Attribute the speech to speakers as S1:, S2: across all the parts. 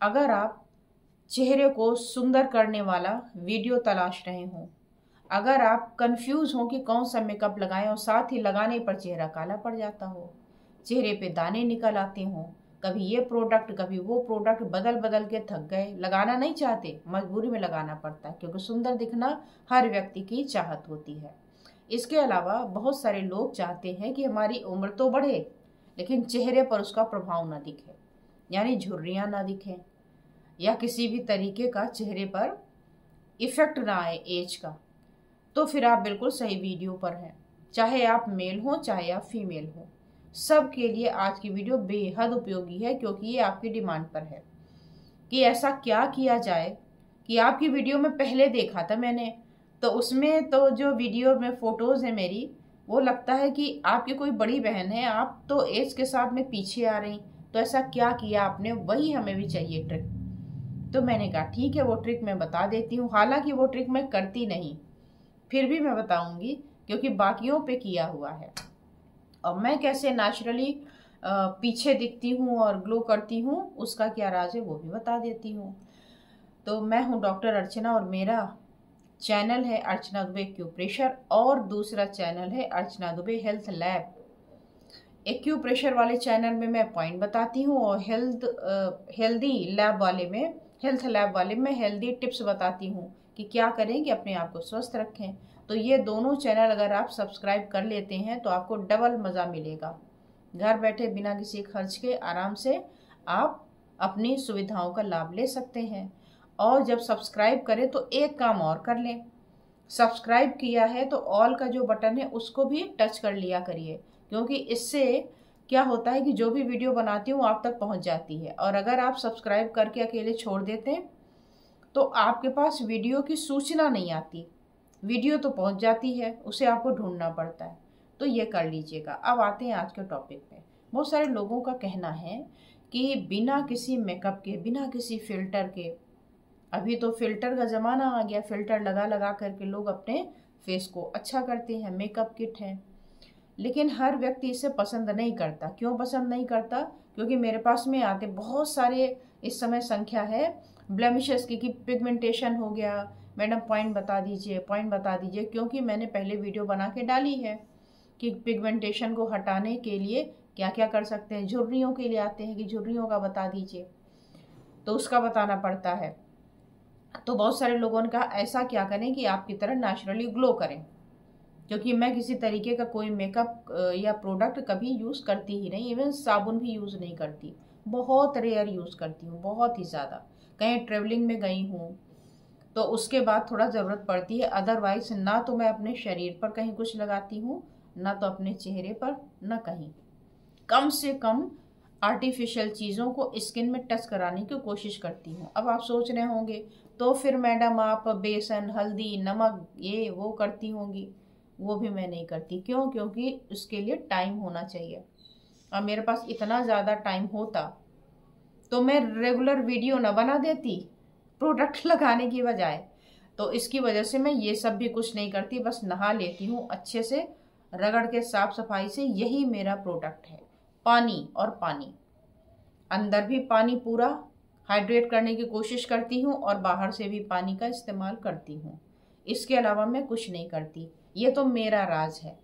S1: अगर आप चेहरे को सुंदर करने वाला वीडियो तलाश रहे हों, अगर आप कंफ्यूज हों कि कौन सा मेकअप लगाएं और साथ ही लगाने पर चेहरा काला पड़ जाता हो, चेहरे पे दाने निकल आते हों, कभी ये प्रोडक्ट कभी वो प्रोडक्ट बदल बदल के थक गए, लगाना नहीं चाहते, मजबूरी में लगाना पड़ता है क्योंकि सुंदर दिखना हर व्यक्ति की चाहत होती है। इसके अलावा बहुत सारे लोग चाहते हैं कि हमारी उम्र तो बढ़े लेकिन चेहरे पर उसका प्रभाव ना दिखे, यानी झुर्रियाँ ना दिखें या किसी भी तरीके का चेहरे पर इफेक्ट ना आए एज का। तो फिर आप बिल्कुल सही वीडियो पर हैं। चाहे आप मेल हो चाहे आप फीमेल हो, सब के लिए आज की वीडियो बेहद उपयोगी है क्योंकि ये आपकी डिमांड पर है कि ऐसा क्या किया जाए कि आपकी वीडियो में पहले देखा था मैंने, तो उसमें तो जो वीडियो में फ़ोटोज़ है मेरी, वो लगता है कि आपकी कोई बड़ी बहन है, आप तो एज के साथ में पीछे आ रही, तो ऐसा क्या किया आपने, वही हमें भी चाहिए ट्रिक। तो मैंने कहा ठीक है, वो ट्रिक मैं बता देती हूँ। हालांकि वो ट्रिक मैं करती नहीं, फिर भी मैं बताऊंगी क्योंकि बाकियों पे किया हुआ है। और मैं कैसे नेचुरली पीछे दिखती हूँ और ग्लो करती हूँ, उसका क्या राज है वो भी बता देती हूँ। तो मैं हूँ डॉक्टर अर्चना और मेरा चैनल है अर्चना दुबे एक्यूप्रेशर और दूसरा चैनल है अर्चना दुबे हेल्थ लैब। एक्यूप्रेशर वाले चैनल में मैं पॉइंट बताती हूँ और हेल्थ लैब वाले में हेल्दी टिप्स बताती हूँ कि क्या करें कि अपने आप को स्वस्थ रखें। तो ये दोनों चैनल अगर आप सब्सक्राइब कर लेते हैं तो आपको डबल मज़ा मिलेगा। घर बैठे बिना किसी खर्च के आराम से आप अपनी सुविधाओं का लाभ ले सकते हैं। और जब सब्सक्राइब करें तो एक काम और कर लें, सब्सक्राइब किया है तो ऑल का जो बटन है उसको भी टच कर लिया करिए, क्योंकि इससे क्या होता है कि जो भी वीडियो बनाती हूँ आप तक पहुँच जाती है। और अगर आप सब्सक्राइब करके अकेले छोड़ देते हैं तो आपके पास वीडियो की सूचना नहीं आती, वीडियो तो पहुँच जाती है, उसे आपको ढूंढना पड़ता है। तो ये कर लीजिएगा। अब आते हैं आज के टॉपिक पे। बहुत सारे लोगों का कहना है कि बिना किसी मेकअप के, बिना किसी फिल्टर के, अभी तो फिल्टर का ज़माना आ गया, फिल्टर लगा लगा करके लोग अपने फेस को अच्छा करते हैं, मेकअप किट है, लेकिन हर व्यक्ति इसे पसंद नहीं करता। क्यों पसंद नहीं करता? क्योंकि मेरे पास में आते बहुत सारे, इस समय संख्या है ब्लेमिशेस की, कि पिगमेंटेशन हो गया, मैडम पॉइंट बता दीजिए, पॉइंट बता दीजिए। क्योंकि मैंने पहले वीडियो बना के डाली है कि पिगमेंटेशन को हटाने के लिए क्या क्या कर सकते हैं। झुर्रियों के लिए आते हैं कि झुर्रियों का बता दीजिए, तो उसका बताना पड़ता है। तो बहुत सारे लोगों ने कहा ऐसा क्या करें कि आपकी तरह नेचुरली ग्लो करें, क्योंकि मैं किसी तरीके का कोई मेकअप या प्रोडक्ट कभी यूज़ करती ही नहीं, इवन साबुन भी यूज़ नहीं करती, बहुत रेयर यूज़ करती हूँ, बहुत ही ज़्यादा। कहीं ट्रेवलिंग में गई हूँ तो उसके बाद थोड़ा ज़रूरत पड़ती है, अदरवाइज ना तो मैं अपने शरीर पर कहीं कुछ लगाती हूँ, ना तो अपने चेहरे पर, ना कहीं। कम से कम आर्टिफिशियल चीज़ों को स्किन में टच कराने की कोशिश करती हूँ। अब आप सोच रहे होंगे तो फिर मैडम आप बेसन, हल्दी, नमक ये वो करती होंगी। वो भी मैं नहीं करती। क्यों? क्योंकि उसके लिए टाइम होना चाहिए, और मेरे पास इतना ज़्यादा टाइम होता तो मैं रेगुलर वीडियो न बना देती प्रोडक्ट लगाने की बजाय। तो इसकी वजह से मैं ये सब भी कुछ नहीं करती, बस नहा लेती हूँ अच्छे से, रगड़ के साफ सफाई से। यही मेरा प्रोडक्ट है, पानी और पानी। अंदर भी पानी पूरा हाइड्रेट करने की कोशिश करती हूँ और बाहर से भी पानी का इस्तेमाल करती हूँ। इसके अलावा मैं कुछ नहीं करती। ये तो मेरा राज है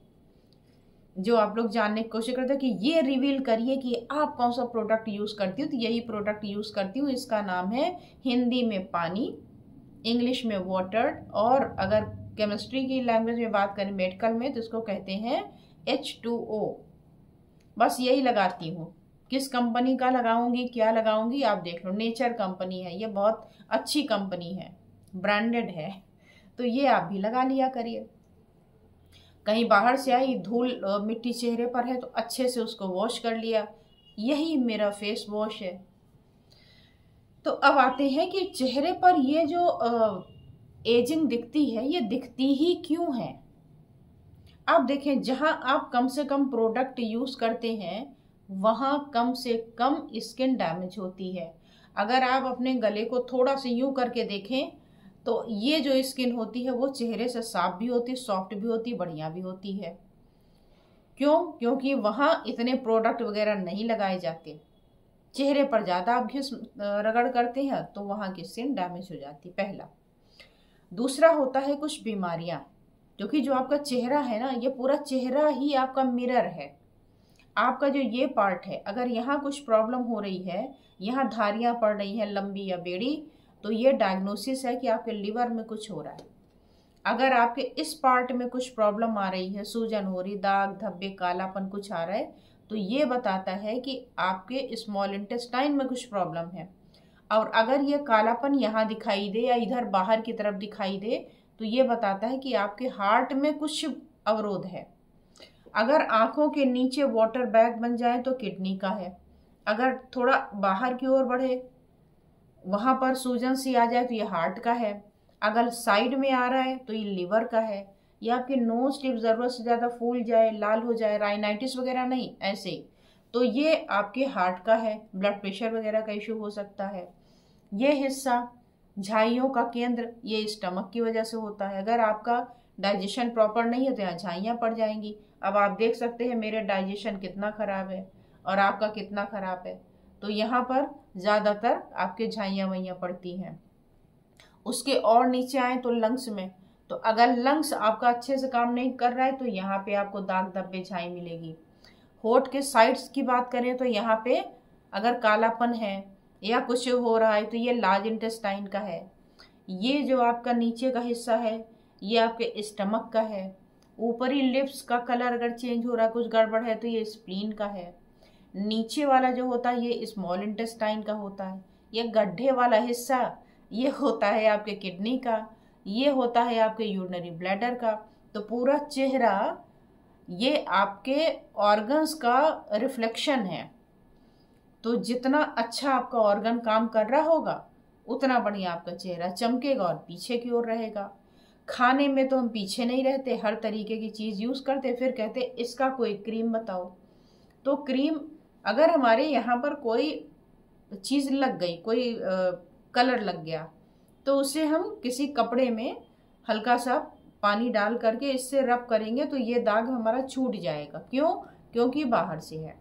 S1: जो आप लोग जानने की कोशिश करते हैं कि ये रिवील करिए कि आप कौन सा प्रोडक्ट यूज़ करती हो। तो यही प्रोडक्ट यूज़ करती हूँ। इसका नाम है हिंदी में पानी, इंग्लिश में वाटर, और अगर केमिस्ट्री की लैंग्वेज में बात करें मेडिकल में तो इसको कहते हैं H2O। बस यही लगाती हूँ। किस कंपनी का लगाऊंगी, क्या लगाऊंगी, आप देख लो। नेचर कंपनी है, ये बहुत अच्छी कंपनी है, ब्रांडेड है, तो ये आप भी लगा लिया करिए। कहीं बाहर से आई धूल मिट्टी चेहरे पर है तो अच्छे से उसको वॉश कर लिया, यही मेरा फेस वॉश है। तो अब आते हैं कि चेहरे पर ये जो एजिंग दिखती है, ये दिखती ही क्यों है। आप देखें, जहां आप कम से कम प्रोडक्ट यूज़ करते हैं वहां कम से कम स्किन डैमेज होती है। अगर आप अपने गले को थोड़ा सा यूं करके देखें तो ये जो स्किन होती है वो चेहरे से साफ भी होती, सॉफ्ट भी होती, बढ़िया भी होती है। क्यों? क्योंकि वहाँ इतने प्रोडक्ट वगैरह नहीं लगाए जाते। चेहरे पर ज़्यादा आप घिस रगड़ करते हैं तो वहाँ की स्किन डैमेज हो जाती है, पहला। दूसरा होता है कुछ बीमारियाँ, क्योंकि जो आपका चेहरा है ना, ये पूरा चेहरा ही आपका मिरर है। आपका जो ये पार्ट है, अगर यहाँ कुछ प्रॉब्लम हो रही है, यहाँ धारियाँ पड़ रही हैं लंबी या बेड़ी, तो ये डायग्नोसिस है कि आपके लिवर में कुछ हो रहा है। अगर आपके इस पार्ट में कुछ प्रॉब्लम आ रही है, सूजन हो रही, दाग धब्बे कालापन कुछ आ रहा है, तो ये बताता है कि आपके स्मॉल इंटेस्टाइन में कुछ प्रॉब्लम है। और अगर ये कालापन यहाँ दिखाई दे या इधर बाहर की तरफ दिखाई दे, तो ये बताता है कि आपके हार्ट में कुछ अवरोध है। अगर आंखों के नीचे वाटर बैग बन जाए तो किडनी का है। अगर थोड़ा बाहर की ओर बढ़े, वहां पर सूजन सी आ जाए तो ये हार्ट का है। अगर साइड में आ रहा है तो ये लिवर का है। या आपके नोज टिप जरूरत से ज्यादा फूल जाए, लाल हो जाए, राइनाइटिस वगैरह नहीं, ऐसे तो ये आपके हार्ट का है। ब्लड प्रेशर वगैरह का इश्यू हो सकता है। ये हिस्सा झाइयों का केंद्र, ये स्टमक की वजह से होता है। अगर आपका डाइजेशन प्रॉपर नहीं है तो यहाँ झाइयाँ पड़ जाएंगी। अब आप देख सकते हैं मेरे डाइजेशन कितना खराब है और आपका कितना खराब है, तो यहाँ पर ज़्यादातर आपके झाइयाँ वइयाँ पड़ती हैं। उसके और नीचे आए तो लंग्स में, तो अगर लंग्स आपका अच्छे से काम नहीं कर रहा है तो यहाँ पे आपको दाग धब्बे झाई मिलेगी। होठ के साइड्स की बात करें तो यहाँ पे अगर कालापन है या कुछ हो रहा है तो ये लार्ज इंटेस्टाइन का है। ये जो आपका नीचे का हिस्सा है ये आपके स्टमक का है। ऊपरी लिप्स का कलर अगर चेंज हो रहा है, कुछ गड़बड़ है, तो ये स्प्लीन का है। नीचे वाला जो होता है ये स्मॉल इंटेस्टाइन का होता है। ये गड्ढे वाला हिस्सा ये होता है आपके किडनी का, ये होता है आपके यूरिनरी ब्लैडर का। तो पूरा चेहरा ये आपके ऑर्गन्स का रिफ्लेक्शन है। तो जितना अच्छा आपका ऑर्गन काम कर रहा होगा उतना बढ़िया आपका चेहरा चमकेगा और पीछे की ओर रहेगा। खाने में तो हम पीछे नहीं रहते, हर तरीके की चीज़ यूज़ करते, फिर कहते इसका कोई क्रीम बताओ। तो क्रीम अगर हमारे यहाँ पर कोई चीज़ लग गई, कोई कलर लग गया, तो उसे हम किसी कपड़े में हल्का सा पानी डाल करके इससे रब करेंगे तो ये दाग हमारा छूट जाएगा। क्यों? क्योंकि बाहर से है।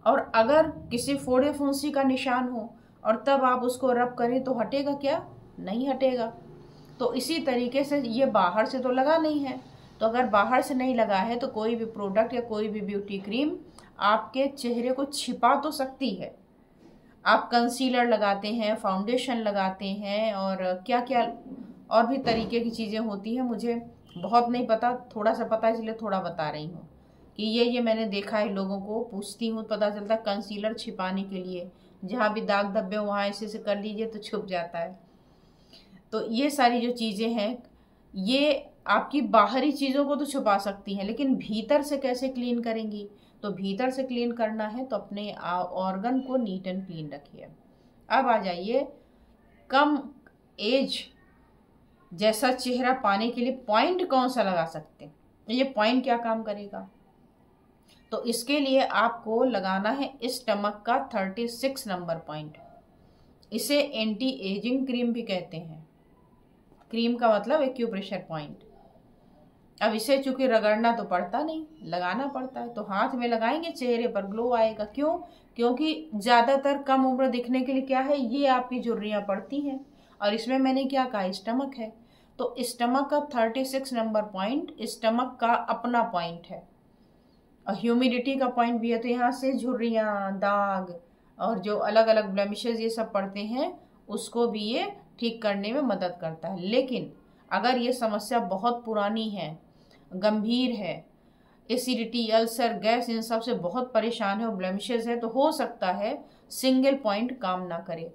S1: और अगर किसी फोड़े फुंसी का निशान हो और तब आप उसको रब करें तो हटेगा क्या? नहीं हटेगा। तो इसी तरीके से ये बाहर से तो लगा नहीं है, तो अगर बाहर से नहीं लगा है तो कोई भी प्रोडक्ट या कोई भी ब्यूटी क्रीम आपके चेहरे को छिपा तो सकती है। आप कंसीलर लगाते हैं, फाउंडेशन लगाते हैं और क्या क्या और भी तरीके की चीज़ें होती हैं, मुझे बहुत नहीं पता, थोड़ा सा पता है इसलिए थोड़ा बता रही हूँ कि ये मैंने देखा है, लोगों को पूछती हूँ पता चलता है कंसीलर छिपाने के लिए, जहाँ भी दाग धब्बे वहाँ ऐसे कर लीजिए तो छुप जाता है। तो ये सारी जो चीज़ें हैं ये आपकी बाहरी चीज़ों को तो छुपा सकती हैं, लेकिन भीतर से कैसे क्लीन करेंगी? तो भीतर से क्लीन करना है तो अपने ऑर्गन को नीट एंड क्लीन रखिए। अब आ जाइए कम एज जैसा चेहरा पाने के लिए पॉइंट कौन सा लगा सकते हैं, ये पॉइंट क्या काम करेगा? तो इसके लिए आपको लगाना है स्टमक का 36 नंबर पॉइंट। इसे एंटी एजिंग क्रीम भी कहते हैं। क्रीम का मतलब एक्यूप्रेशर पॉइंट। अब इसे चूंकि रगड़ना तो पड़ता नहीं, लगाना पड़ता है, तो हाथ में लगाएंगे चेहरे पर ग्लो आएगा। क्यों? क्योंकि ज़्यादातर कम उम्र दिखने के लिए क्या है, ये आपकी झुर्रियाँ पड़ती हैं और इसमें मैंने क्या कहा, स्टमक है। तो स्टमक का 36 नंबर पॉइंट स्टमक का अपना पॉइंट है और ह्यूमिडिटी का पॉइंट भी है। तो यहाँ से झुर्रियाँ, दाग और जो अलग अलग ब्लेमिशेस ये सब पड़ते हैं उसको भी ये ठीक करने में मदद करता है। लेकिन अगर ये समस्या बहुत पुरानी है, गंभीर है, एसिडिटी, अल्सर, गैस इन सब से बहुत परेशान है और ब्लेमिशेस है, तो हो सकता है सिंगल पॉइंट काम ना करे।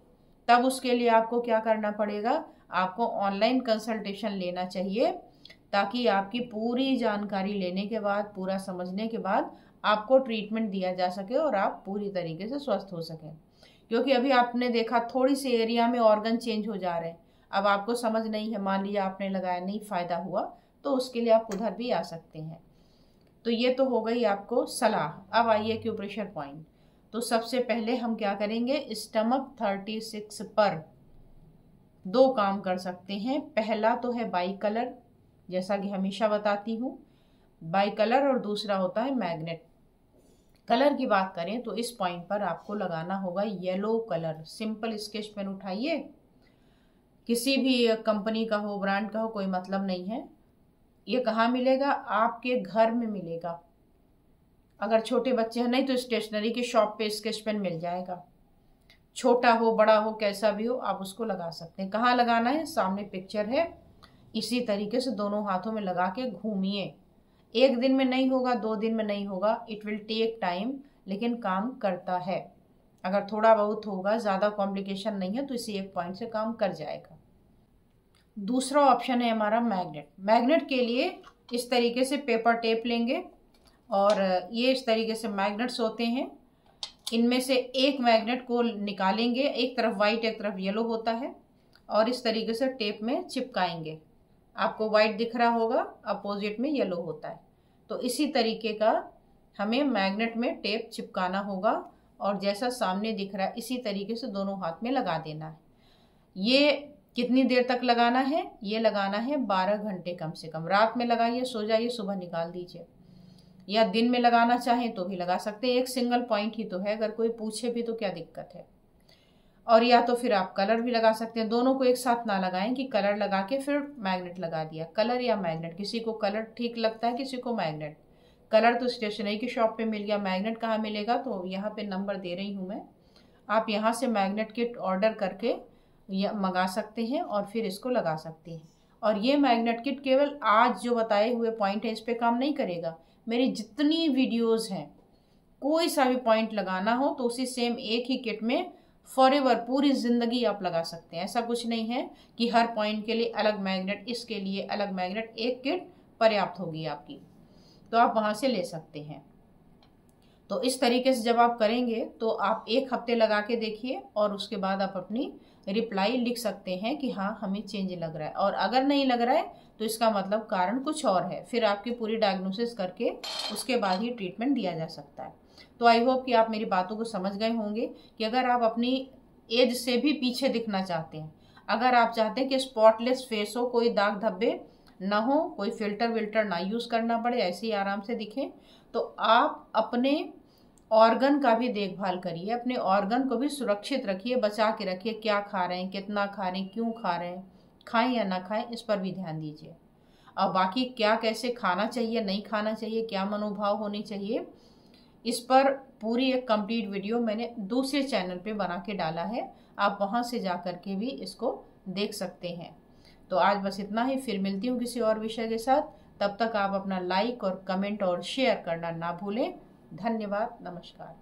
S1: तब उसके लिए आपको क्या करना पड़ेगा, आपको ऑनलाइन कंसल्टेशन लेना चाहिए, ताकि आपकी पूरी जानकारी लेने के बाद, पूरा समझने के बाद आपको ट्रीटमेंट दिया जा सके और आप पूरी तरीके से स्वस्थ हो सकें। क्योंकि अभी आपने देखा थोड़ी सी एरिया में ऑर्गन चेंज हो जा रहे हैं, अब आपको समझ नहीं है, मान लिया आपने लगाया नहीं फ़ायदा हुआ, तो उसके लिए आप उधर भी आ सकते हैं। तो ये तो हो गई आपको सलाह। अब आइए एक्यूप्रेशर पॉइंट। तो सबसे पहले हम क्या करेंगे, स्टमक 36 पर 2 काम कर सकते हैं। पहला तो है बाई कलर, जैसा कि हमेशा बताती हूँ, बाई कलर, और दूसरा होता है मैग्नेट। कलर की बात करें तो इस पॉइंट पर आपको लगाना होगा yellow colour. Simple sketch pen उठाइए, किसी भी कंपनी का हो, ब्रांड का हो, कोई मतलब नहीं है। ये कहाँ मिलेगा? आपके घर में मिलेगा। अगर छोटे बच्चे हैं नहीं तो स्टेशनरी की शॉप पे स्केच पेन मिल जाएगा। छोटा हो बड़ा हो कैसा भी हो आप उसको लगा सकते हैं। कहाँ लगाना है? सामने पिक्चर है, इसी तरीके से दोनों हाथों में लगा के घूमिए। एक दिन में नहीं होगा, 2 दिन में नहीं होगा, इट विल टेक टाइम, लेकिन काम करता है। अगर थोड़ा बहुत होगा, ज़्यादा कॉम्प्लिकेशन नहीं है, तो इसी एक पॉइंट से काम कर जाएगा। दूसरा ऑप्शन है हमारा मैग्नेट। मैग्नेट के लिए इस तरीके से पेपर टेप लेंगे और ये इस तरीके से मैग्नेट्स होते हैं। इनमें से एक मैग्नेट को निकालेंगे, एक तरफ वाइट एक तरफ येलो होता है, और इस तरीके से टेप में चिपकाएंगे। आपको वाइट दिख रहा होगा, अपोजिट में येलो होता है। तो इसी तरीके का हमें मैग्नेट में टेप चिपकाना होगा और जैसा सामने दिख रहा है इसी तरीके से दोनों हाथ में लगा देना है। ये कितनी देर तक लगाना है? ये लगाना है 12 घंटे कम से कम। रात में लगाइए, सो जाइए, सुबह निकाल दीजिए, या दिन में लगाना चाहें तो भी लगा सकते हैं। एक सिंगल पॉइंट ही तो है, अगर कोई पूछे भी तो क्या दिक्कत है। और या तो फिर आप कलर भी लगा सकते हैं। दोनों को एक साथ ना लगाएं कि कलर लगा के फिर मैग्नेट लगा दिया। कलर या मैग्नेट, किसी को कलर ठीक लगता है, किसी को मैग्नेट। कलर तो स्टेशनरी की शॉप पे मिल गया, मैग्नेट कहाँ मिलेगा? तो यहाँ पे नंबर दे रही हूँ मैं, आप यहाँ से मैग्नेट किट ऑर्डर करके या मंगा सकते हैं और फिर इसको लगा सकते हैं। और ये मैग्नेट किट केवल आज जो बताए हुए पॉइंट है इस पर काम नहीं करेगा। मेरी जितनी वीडियोस हैं, कोई सा भी पॉइंट लगाना हो तो उसी सेम एक ही किट में फॉरएवर पूरी ज़िंदगी आप लगा सकते हैं। ऐसा कुछ नहीं है कि हर पॉइंट के लिए अलग मैग्नेट, इसके लिए अलग मैग्नेट। एक किट पर्याप्त होगी आपकी, तो आप वहाँ से ले सकते हैं। तो इस तरीके से जब आप करेंगे तो आप 1 हफ्ते लगा के देखिए और उसके बाद आप अपनी रिप्लाई लिख सकते हैं कि हाँ हमें चेंज लग रहा है। और अगर नहीं लग रहा है तो इसका मतलब कारण कुछ और है, फिर आपकी पूरी डायग्नोसिस करके उसके बाद ही ट्रीटमेंट दिया जा सकता है। तो आई होप कि आप मेरी बातों को समझ गए होंगे कि अगर आप अपनी एज से भी पीछे दिखना चाहते हैं, अगर आप चाहते हैं कि स्पॉटलेस फेस हो, कोई दाग धब्बे ना हो, कोई फिल्टर विल्टर ना यूज़ करना पड़े, ऐसे ही आराम से दिखें, तो आप अपने ऑर्गन का भी देखभाल करिए। अपने ऑर्गन को भी सुरक्षित रखिए, बचा के रखिए। क्या खा रहे हैं, कितना खा रहे हैं, क्यों खा रहे हैं, खाएं या ना खाएं, इस पर भी ध्यान दीजिए। और बाकी क्या कैसे खाना चाहिए, नहीं खाना चाहिए, क्या मनोभाव होने चाहिए, इस पर पूरी एक कंप्लीट वीडियो मैंने दूसरे चैनल पे बना के डाला है, आप वहाँ से जा कर के भी इसको देख सकते हैं। तो आज बस इतना ही, फिर मिलती हूँ किसी और विषय के साथ। तब तक आप अपना लाइक और कमेंट और शेयर करना ना भूलें। धन्यवाद, नमस्कार।